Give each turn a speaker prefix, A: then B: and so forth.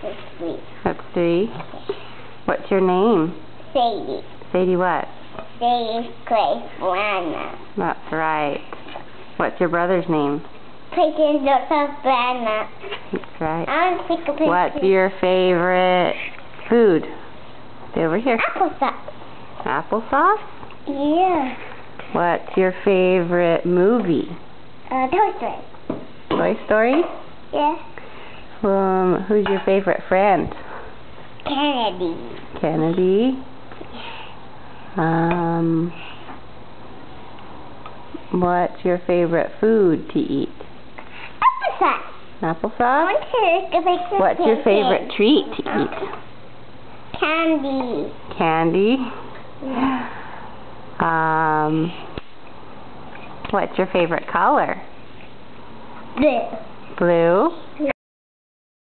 A: That's 3.
B: That's 3. What's your name?
A: Sadie.
B: Sadie what?
A: Sadie Clay Flana.
B: That's right. What's your brother's name?
A: Peyton Joseph Flana.
B: That's right.
A: I want to take a picture.
B: What's your favorite food? Stay over here.
A: Applesauce.
B: Applesauce?
A: Yeah.
B: What's your favorite movie?
A: Toy Story.
B: Toy Story?
A: Yeah.
B: Who's your favorite friend?
A: Kennedy.
B: Kennedy. What's your favorite food to eat?
A: Applesauce. I
B: Applesauce?
A: want to take a picture.
B: What's your favorite treat to eat?
A: Candy.
B: Candy.
A: Yeah.
B: What's your favorite color?
A: Blue.
B: Blue.
A: Yeah.